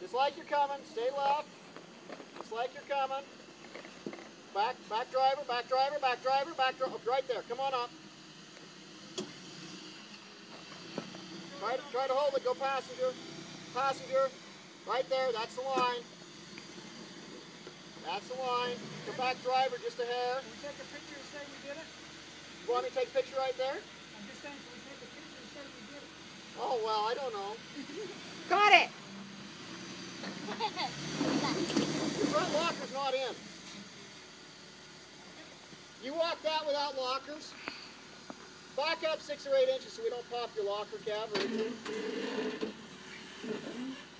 Just like you're coming. Stay left. Just like you're coming. Back driver, back driver, back driver, back driver. Right there. Come on up. Try to hold it. Go passenger. Passenger. Right there. That's the line. That's the line. Come back driver just a hair. Can we take a picture and say we did it? You want me to take a picture right there? I'm just saying, can we take a picture and say we did it? Oh, well, I don't know. Got it. Your front locker's not in. You walk that without lockers. Back up 6 or 8 inches so we don't pop your locker cab or anything.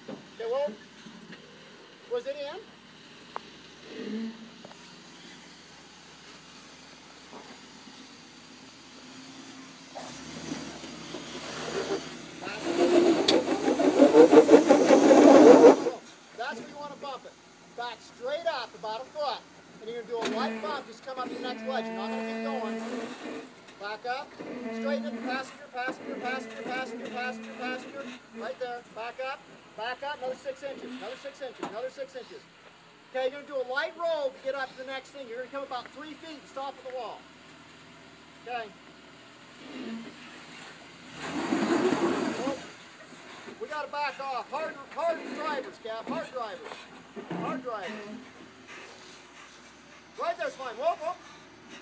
Okay, well, was it in? That's where you want to bump it. Back straight up about a foot. And you're going to do a light bump, just come up your next ledge. You're not going to keep going. Back up. Straighten it. Passenger, passenger, passenger, passenger, passenger, passenger. Right there. Back up. Back up. Another 6 inches. Another 6 inches. Another 6 inches. Okay, you're going to do a light roll to get up to the next thing. You're going to come about 3 feet and stop at the wall. Okay. Well, we got to back off. Hard drivers, Cap. Hard drivers. Hard drivers. Right there's fine. Whoop, whoop.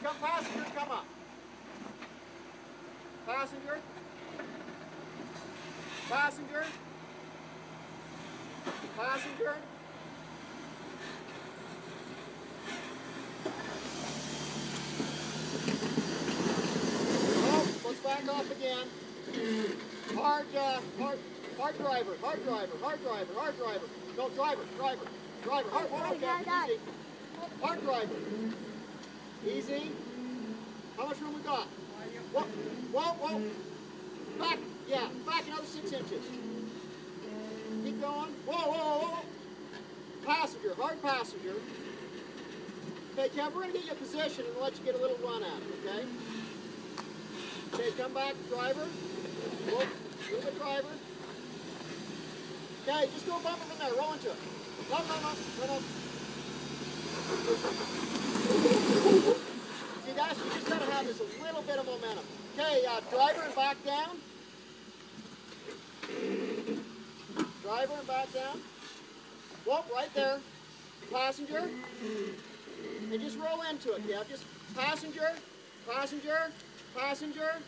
Come passenger, come up. Passenger. Passenger. Passenger. Oh, let's back off again. Hard driver, hard driver, hard driver, hard driver. No, driver. Hard, whoa, okay, easy. Hard driver. Easy. How much room we got? Whoa. Back, yeah, back another 6 inches. Keep going. Whoa. Passenger, hard passenger. Okay, Kev, we're going to get you a position and let you get a little run at it, okay? Okay, come back, driver. Whoa, a little bit driver. Okay, just go bump it in there, roll into it. No. See, that's, you just got to have this a little bit of momentum. Okay, driver and back down. Driver and back down. Whoop, right there. Passenger. And just roll into it, yeah. Just passenger, passenger, passenger,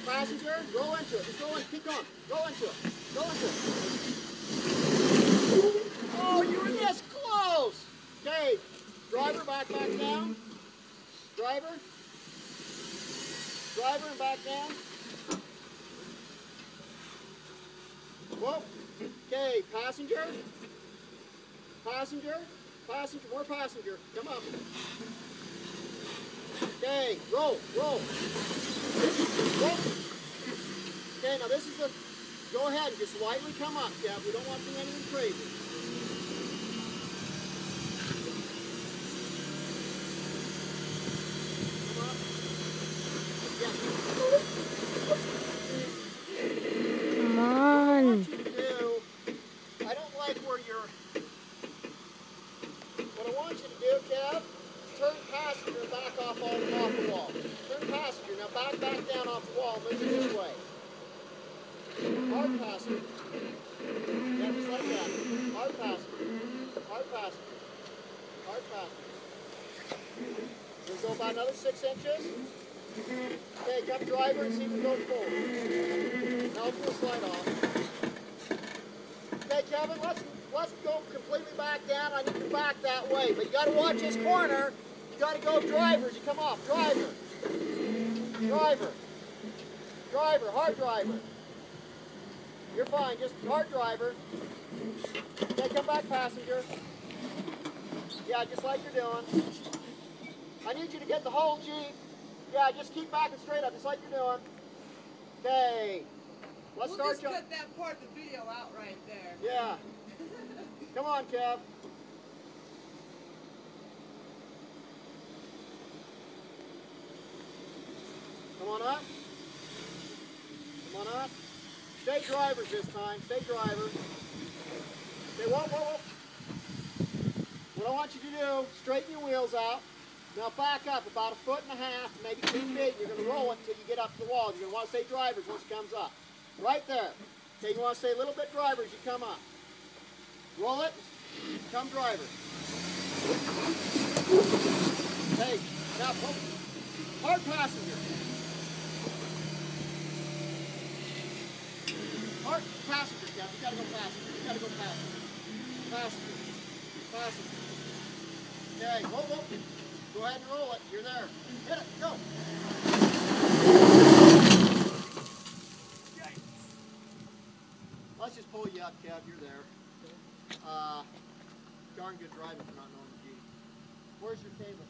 passenger. Roll into it. Just roll in. Keep going. Roll into it. Roll into it. Oh, you were this close. Okay. Driver, back down. Driver. Driver and back down. Whoa. Okay, passenger. Passenger. Passenger. More passenger. Come up. Okay, roll. Roll. Okay, now this is the, go ahead and just lightly come up, Kev. We don't want to do anything crazy. Come on. I don't like where you're, what I want you to do, Kev, is turn passenger and back off the wall. Turn passenger, now back down off the wall, move it this way. Hard passenger. Yeah, just like that. Hard passenger. Hard passenger. Hard passenger. We'll go about another 6 inches. Okay, come driver and see if it goes forward. Now we'll slide off. Okay, Kevin, let's go completely back down. I need to back that way, but you got to watch this corner. You got to go driver as you come off. Driver. Driver. Driver. Hard driver. You're fine. Just hard driver. Okay, come back passenger. Yeah, just like you're doing. I need you to get the whole Jeep. Yeah, just keep backing straight up, just like you're doing. Okay. Let's we'll start. Just cut that part of the video out right there. Yeah. Come on, Kev. Come on up. Come on up. Stay drivers this time. Stay drivers. Okay, whoa. What I want you to do, straighten your wheels out. Now back up about 1.5 feet, maybe 2 feet. You're going to roll it until you get up to the wall. You're going to want to stay drivers once it comes up. Right there. Okay, you want to stay a little bit driver as you come up. Roll it, come driver. Okay, now hard passenger. Hard passenger, Kev. You gotta go passenger. You gotta go passenger. Passenger. Passenger. Okay, whoa. Go ahead and roll it. You're there. Hit it. Go. Let's just pull you up, Kev. You're there. Darn good driving for not knowing the Jeep. Where's your cable?